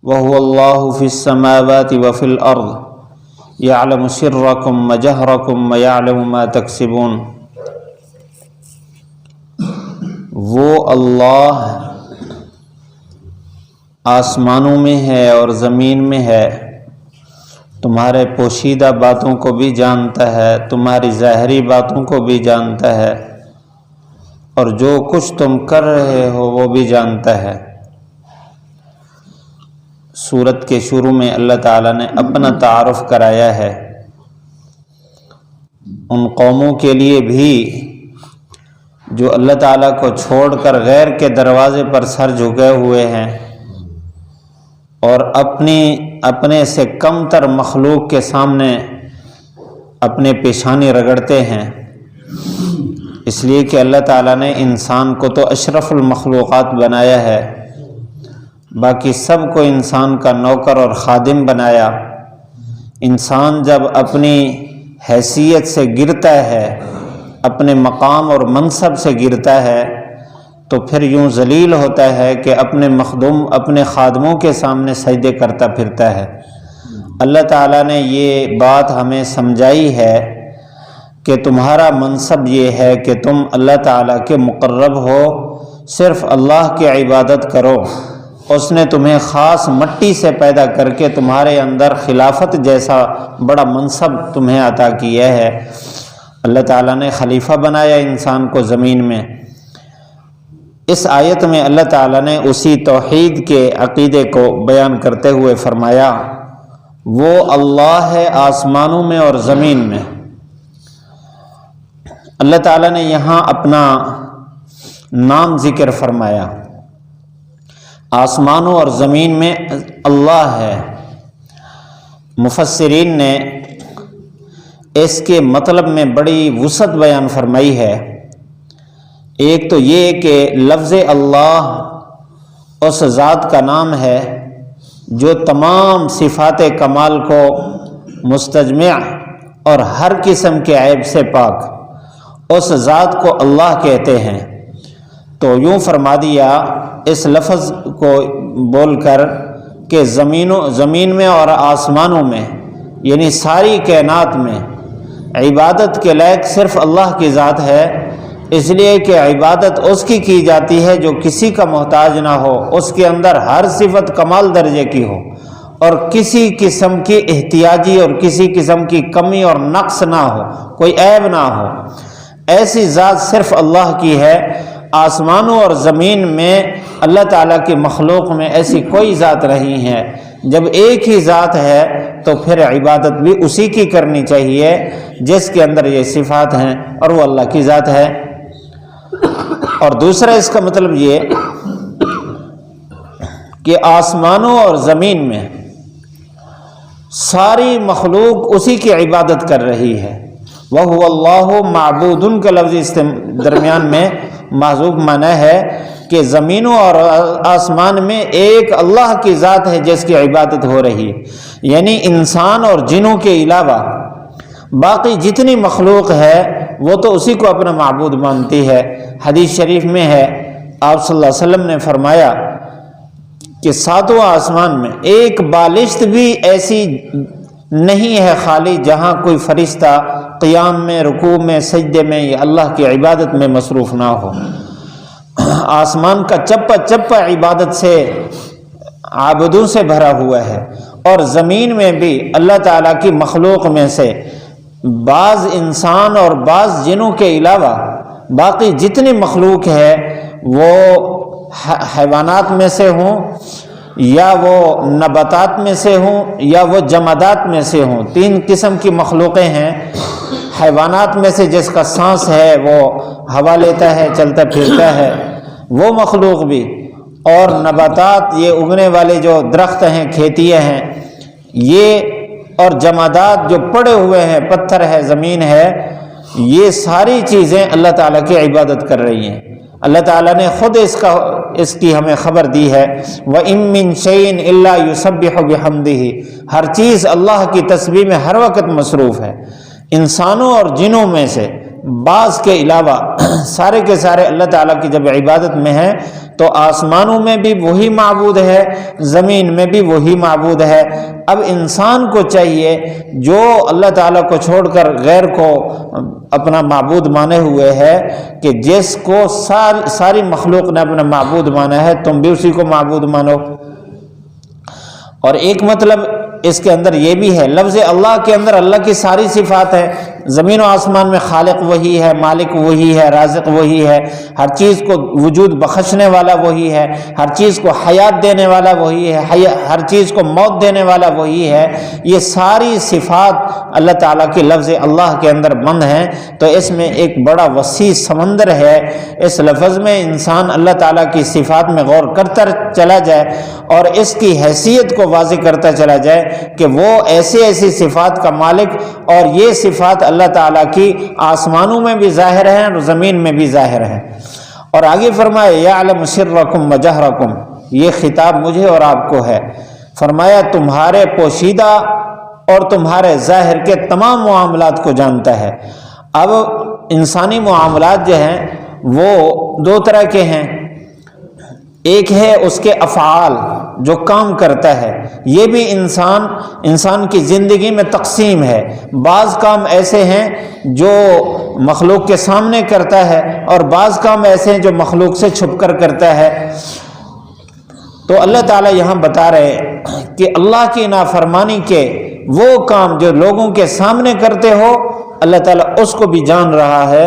وهو الله في السماوات وفي الأرض يعلم سركم وجهركم ويعلم ما تكسبون۔ وہ اللہ آسمانوں میں ہے اور زمین میں ہے، تمہارے پوشیدہ باتوں کو بھی جانتا ہے، تمہاری ظاہری باتوں کو بھی جانتا ہے، اور جو کچھ تم کر رہے ہو وہ بھی جانتا ہے۔ سورت کے شروع میں اللہ تعالیٰ نے اپنا تعارف کرایا ہے ان قوموں کے لیے بھی جو اللہ تعالیٰ کو چھوڑ کر غیر کے دروازے پر سر جھکے ہوئے ہیں اور اپنے سے کم تر مخلوق کے سامنے اپنے پیشانی رگڑتے ہیں، اس لیے کہ اللہ تعالیٰ نے انسان کو تو اشرف المخلوقات بنایا ہے، باقی سب کو انسان کا نوکر اور خادم بنایا۔ انسان جب اپنی حیثیت سے گرتا ہے، اپنے مقام اور منصب سے گرتا ہے، تو پھر یوں ذلیل ہوتا ہے کہ اپنے خادموں کے سامنے سجدے کرتا پھرتا ہے۔ اللہ تعالیٰ نے یہ بات ہمیں سمجھائی ہے کہ تمہارا منصب یہ ہے کہ تم اللہ تعالیٰ کے مقرب ہو، صرف اللہ کی عبادت کرو۔ اس نے تمہیں خاص مٹی سے پیدا کر کے تمہارے اندر خلافت جیسا بڑا منصب تمہیں عطا کیا ہے۔ اللہ تعالیٰ نے خلیفہ بنایا انسان کو زمین میں۔ اس آیت میں اللہ تعالیٰ نے اسی توحید کے عقیدے کو بیان کرتے ہوئے فرمایا، وہ اللہ ہے آسمانوں میں اور زمین میں۔ اللہ تعالیٰ نے یہاں اپنا نام ذکر فرمایا، آسمانوں اور زمین میں اللہ ہے۔ مفسرین نے اس کے مطلب میں بڑی وسعت بیان فرمائی ہے۔ ایک تو یہ کہ لفظ اللہ اس ذات کا نام ہے جو تمام صفات کمال کو مستجمع اور ہر قسم کے عیب سے پاک، اس ذات کو اللہ کہتے ہیں۔ تو یوں فرما دیا اس لفظ کو بول کر کہ زمین میں اور آسمانوں میں، یعنی ساری کائنات میں عبادت کے لائق صرف اللہ کی ذات ہے، اس لیے کہ عبادت اس کی جاتی ہے جو کسی کا محتاج نہ ہو، اس کے اندر ہر صفت کمال درجے کی ہو اور کسی قسم کی احتیاجی اور کسی قسم کی کمی اور نقص نہ ہو، کوئی عیب نہ ہو۔ ایسی ذات صرف اللہ کی ہے۔ آسمانوں اور زمین میں اللہ تعالیٰ کی مخلوق میں ایسی کوئی ذات نہیں ہے۔ جب ایک ہی ذات ہے تو پھر عبادت بھی اسی کی کرنی چاہیے جس کے اندر یہ صفات ہیں، اور وہ اللہ کی ذات ہے۔ اور دوسرا اس کا مطلب یہ کہ آسمانوں اور زمین میں ساری مخلوق اسی کی عبادت کر رہی ہے۔ وَهُوَ اللَّهُ مَعْبُودٌ کا لفظ اس درمیان میں محذوف معنی ہے کہ زمینوں اور آسمان میں ایک اللہ کی ذات ہے جس کی عبادت ہو رہی ہے، یعنی انسان اور جنوں کے علاوہ باقی جتنی مخلوق ہے وہ تو اسی کو اپنا معبود مانتی ہے۔ حدیث شریف میں ہے، آپ صلی اللہ علیہ وسلم نے فرمایا کہ ساتواں آسمان میں ایک بالشت بھی ایسی نہیں ہے خالی جہاں کوئی فرشتہ قیام میں، رکوع میں، سجدے میں یا اللہ کی عبادت میں مصروف نہ ہو۔ آسمان کا چپا چپا عبادت سے، عابدوں سے بھرا ہوا ہے، اور زمین میں بھی اللہ تعالیٰ کی مخلوق میں سے بعض انسان اور بعض جنوں کے علاوہ باقی جتنی مخلوق ہے وہ حیوانات میں سے ہوں یا وہ نباتات میں سے ہوں یا وہ جمادات میں سے ہوں۔ تین قسم کی مخلوقیں ہیں۔ حیوانات میں سے جس کا سانس ہے وہ ہوا لیتا ہے، چلتا پھرتا ہے، وہ مخلوق بھی، اور نباتات یہ اگنے والے جو درخت ہیں، کھیتیاں ہیں، یہ، اور جمادات جو پڑے ہوئے ہیں، پتھر ہے، زمین ہے، یہ ساری چیزیں اللہ تعالیٰ کی عبادت کر رہی ہیں۔ اللہ تعالیٰ نے خود اس کی ہمیں خبر دی ہے، وَإِن مِّن شَيْءٍ إِلَّا يُسَبِّحُ بِحَمْدِهِ، ہر چیز اللہ کی تسبیح میں ہر وقت مصروف ہے۔ انسانوں اور جنوں میں سے بعض کے علاوہ سارے کے سارے اللہ تعالیٰ کی جب عبادت میں ہیں تو آسمانوں میں بھی وہی معبود ہے، زمین میں بھی وہی معبود ہے۔ اب انسان کو چاہیے جو اللہ تعالیٰ کو چھوڑ کر غیر کو اپنا معبود مانے ہوئے ہے، کہ جس کو ساری مخلوق نے اپنا معبود مانا ہے، تم بھی اسی کو معبود مانو۔ اور ایک مطلب اس کے اندر یہ بھی ہے، لفظ اللہ کے اندر اللہ کی ساری صفات ہے، زمین و آسمان میں خالق وہی ہے، مالک وہی ہے، رازق وہی ہے، ہر چیز کو وجود بخشنے والا وہی ہے، ہر چیز کو حیات دینے والا وہی ہے، ہر چیز کو موت دینے والا وہی ہے۔ یہ ساری صفات اللہ تعالیٰ کی لفظ اللہ کے اندر بند ہیں۔ تو اس میں ایک بڑا وسیع سمندر ہے۔ اس لفظ میں انسان اللہ تعالیٰ کی صفات میں غور کرتا چلا جائے اور اس کی حیثیت کو واضح کرتا چلا جائے کہ وہ ایسی صفات کا مالک، اور یہ صفات اللہ تعالیٰ کی آسمانوں میں بھی ظاہر ہیں اور زمین میں بھی ظاہر ہیں۔ اور آگے فرمایا یعلم سرکم وجہرکم، یہ خطاب مجھے اور آپ کو ہے۔ فرمایا تمہارے پوشیدہ اور تمہارے ظاہر کے تمام معاملات کو جانتا ہے۔ اب انسانی معاملات جو ہیں وہ دو طرح کے ہیں، ایک ہے اس کے افعال جو کام کرتا ہے، یہ بھی انسان کی زندگی میں تقسیم ہے۔ بعض کام ایسے ہیں جو مخلوق کے سامنے کرتا ہے اور بعض کام ایسے ہیں جو مخلوق سے چھپ کر کرتا ہے۔ تو اللہ تعالیٰ یہاں بتا رہے کہ اللہ کی نافرمانی کے وہ کام جو لوگوں کے سامنے کرتے ہو اللہ تعالیٰ اس کو بھی جان رہا ہے،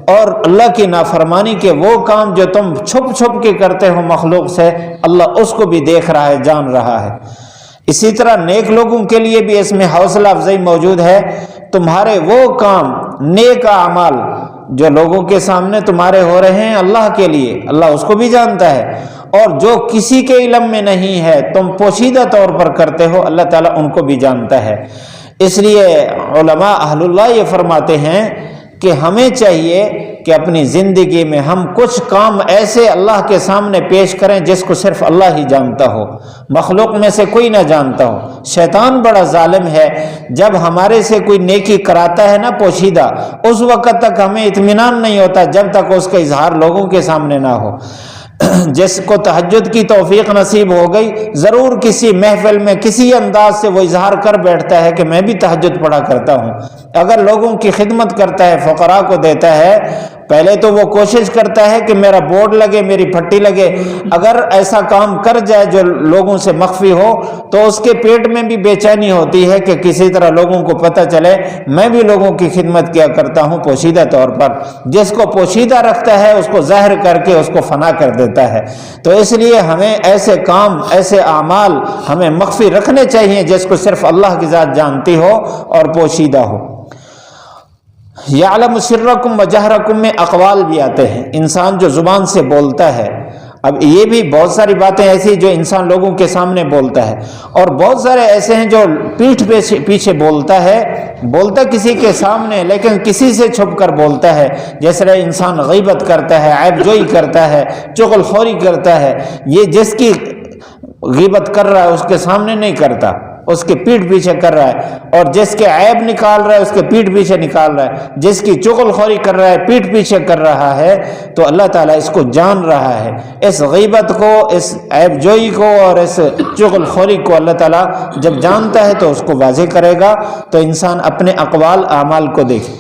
اور اللہ کی نافرمانی کے وہ کام جو تم چھپ کے کرتے ہو مخلوق سے اللہ اس کو بھی دیکھ رہا ہے، جان رہا ہے۔ اسی طرح نیک لوگوں کے لیے بھی اس میں حوصلہ افزائی موجود ہے۔ تمہارے وہ کام نیک اعمال جو لوگوں کے سامنے تمہارے ہو رہے ہیں اللہ کے لیے، اللہ اس کو بھی جانتا ہے، اور جو کسی کے علم میں نہیں ہے تم پوشیدہ طور پر کرتے ہو اللہ تعالیٰ ان کو بھی جانتا ہے۔ اس لیے علماء اہل اللہ یہ فرماتے ہیں کہ ہمیں چاہیے کہ اپنی زندگی میں ہم کچھ کام ایسے اللہ کے سامنے پیش کریں جس کو صرف اللہ ہی جانتا ہو، مخلوق میں سے کوئی نہ جانتا ہو۔ شیطان بڑا ظالم ہے، جب ہمارے سے کوئی نیکی کراتا ہے نا پوشیدہ، اس وقت تک ہمیں اطمینان نہیں ہوتا جب تک اس کا اظہار لوگوں کے سامنے نہ ہو۔ جس کو تہجد کی توفیق نصیب ہو گئی ضرور کسی محفل میں کسی انداز سے وہ اظہار کر بیٹھتا ہے کہ میں بھی تہجد پڑھا کرتا ہوں۔ اگر لوگوں کی خدمت کرتا ہے، فقراء کو دیتا ہے، پہلے تو وہ کوشش کرتا ہے کہ میرا بورڈ لگے، میری پھٹی لگے۔ اگر ایسا کام کر جائے جو لوگوں سے مخفی ہو تو اس کے پیٹ میں بھی بے چینی ہوتی ہے کہ کسی طرح لوگوں کو پتہ چلے میں بھی لوگوں کی خدمت کیا کرتا ہوں پوشیدہ طور پر۔ جس کو پوشیدہ رکھتا ہے اس کو ظاہر کر کے اس کو فنا کر دیتا ہے۔ تو اس لیے ہمیں ایسے کام، ایسے اعمال ہمیں مخفی رکھنے چاہیے جس کو صرف اللہ کی ذات جانتی ہو اور پوشیدہ ہو۔ یعلم سرکم وجہرکم میں اقوال بھی آتے ہیں، انسان جو زبان سے بولتا ہے۔ اب یہ بھی بہت ساری باتیں ایسی جو انسان لوگوں کے سامنے بولتا ہے، اور بہت سارے ایسے ہیں جو پیٹھ پیچھے بولتا ہے، بولتا کسی کے سامنے لیکن کسی سے چھپ کر بولتا ہے۔ جیسے انسان غیبت کرتا ہے، عیب جوئی کرتا ہے، چغل خوری کرتا ہے، یہ جس کی غیبت کر رہا ہے اس کے سامنے نہیں کرتا، اس کے پیٹھ پیچھے کر رہا ہے، اور جس کے عیب نکال رہا ہے اس کے پیٹھ پیچھے نکال رہا ہے، جس کی چغل خوری کر رہا ہے پیٹھ پیچھے کر رہا ہے۔ تو اللہ تعالیٰ اس کو جان رہا ہے، اس غیبت کو، اس عیب جوئی کو اور اس چغل خوری کو اللہ تعالیٰ جب جانتا ہے تو اس کو واضح کرے گا۔ تو انسان اپنے اقوال اعمال کو دیکھے۔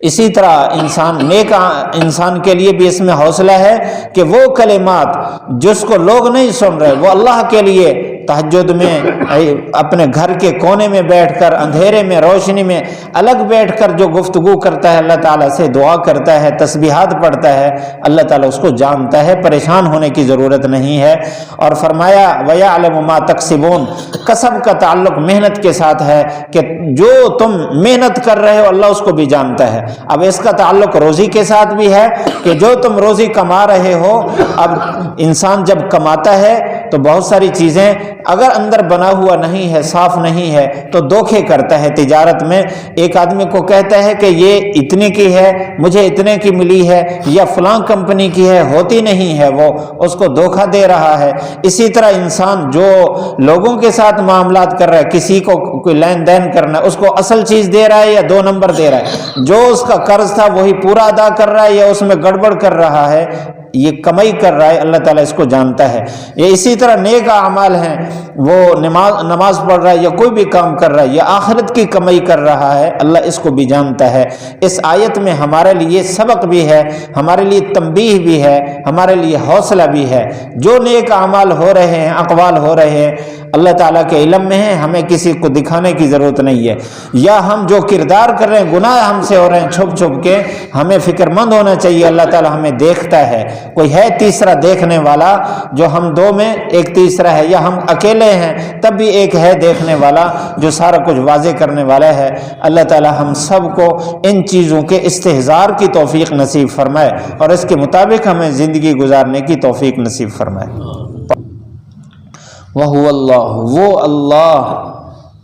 اسی طرح نیک انسان کے لیے بھی اس میں حوصلہ ہے کہ وہ کلمات جس کو لوگ نہیں سن رہے وہ اللہ کے لیے تہجد میں اپنے گھر کے کونے میں بیٹھ کر، اندھیرے میں، روشنی میں الگ بیٹھ کر جو گفتگو کرتا ہے اللہ تعالیٰ سے، دعا کرتا ہے، تسبیحات پڑھتا ہے، اللہ تعالیٰ اس کو جانتا ہے، پریشان ہونے کی ضرورت نہیں ہے۔ اور فرمایا وَيَعْلَمُ مَا تَكْسِبُونَ، کسب کا تعلق محنت کے ساتھ ہے کہ جو تم محنت کر رہے ہو اللہ اس کو بھی جانتا ہے۔ اب اس کا تعلق روزی کے ساتھ بھی ہے کہ جو تم روزی کما رہے ہو، اب انسان جب کماتا ہے تو بہت ساری چیزیں اگر اندر بنا ہوا نہیں ہے، صاف نہیں ہے تو دھوکے کرتا ہے۔ تجارت میں ایک آدمی کو کہتا ہے کہ یہ اتنے کی ہے، مجھے اتنے کی ملی ہے، یا فلاں کمپنی کی ہے، ہوتی نہیں ہے، وہ اس کو دھوکہ دے رہا ہے۔ اسی طرح انسان جو لوگوں کے ساتھ معاملات کر رہا ہے، کسی کو کوئی لین دین کرنا ہے، اس کو اصل چیز دے رہا ہے یا 2 نمبر دے رہا ہے، جو اس کا قرض تھا وہی پورا ادا کر رہا ہے یا اس میں گڑبڑ کر رہا ہے، یہ کمائی کر رہا ہے اللہ تعالیٰ اس کو جانتا ہے. یہ اسی طرح نیک اعمال ہیں، وہ نماز پڑھ رہا ہے یا کوئی بھی کام کر رہا ہے یا آخرت کی کمائی کر رہا ہے، اللہ اس کو بھی جانتا ہے. اس آیت میں ہمارے لیے سبق بھی ہے، ہمارے لیے تنبیہ بھی ہے، ہمارے لیے حوصلہ بھی ہے. جو نیک اعمال ہو رہے ہیں، اقوال ہو رہے ہیں، اللہ تعالیٰ کے علم میں ہے، ہمیں کسی کو دکھانے کی ضرورت نہیں ہے. یا ہم جو کردار کر رہے ہیں، گناہ ہم سے ہو رہے ہیں چھپ چھپ کے، ہمیں فکر مند ہونا چاہیے اللہ تعالیٰ ہمیں دیکھتا ہے. کوئی ہے تیسرا دیکھنے والا، جو ہم دو میں ایک تیسرا ہے، یا ہم اکیلے ہیں تب بھی ایک ہے دیکھنے والا جو سارا کچھ واضح کرنے والا ہے. اللہ تعالیٰ ہم سب کو ان چیزوں کے استحضار کی توفیق نصیب فرمائے اور اس کے مطابق ہمیں زندگی گزارنے کی توفیق نصیب فرمائے. وَهُوَ اللَّهُ، وہ اللہ،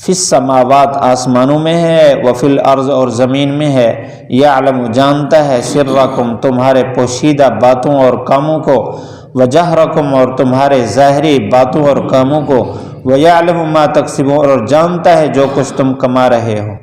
فی السماوات آسمانوں میں ہے، وفی الارض اور زمین میں ہے. یعلم جانتا ہے، سرکم تمہارے پوشیدہ باتوں اور کاموں کو، وجہرکم اور تمہارے ظاہری باتوں اور کاموں کو، ویعلم ما تکسبون اور جانتا ہے جو کچھ تم کما رہے ہو.